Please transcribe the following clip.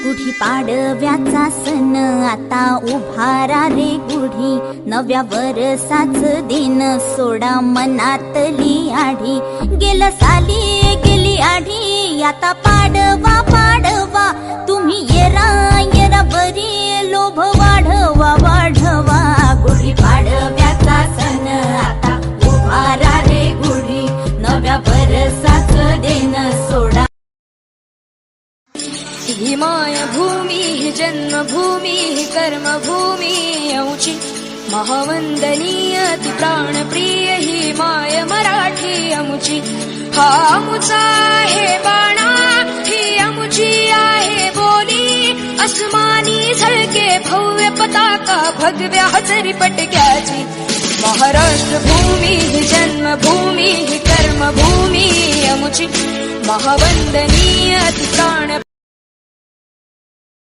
गुढी पाडव्याचा सण आता उभारा रे गुढी, नव्या वर्षाच दिन सोडा मनातली आढी. गेलं साली गेली आढी, आता पाडवा पाडवा, तुम्ही येरा बरी लोभ वाढवा वाढवा. गुढी पाडव्याचा सण आता उभारा रे गुढी, नव्या वर्षाच दिन सोडा. ही मायभूमी ही जन्मभूमी ही कर्मभूमी यौची, महावंदनीय ती प्राणप्रिय ही माय मराठी अमुची. हा अमुचा आहे बाणा, ही अमुची आहे बोली, अस्मानी झळके भव्य पताका भगव्या हजरी पटक्याची. महाराष्ट्र भूमी ही जन्मभूमी ही कर्मभूमी अमुची, महावंदनीय ती प्राण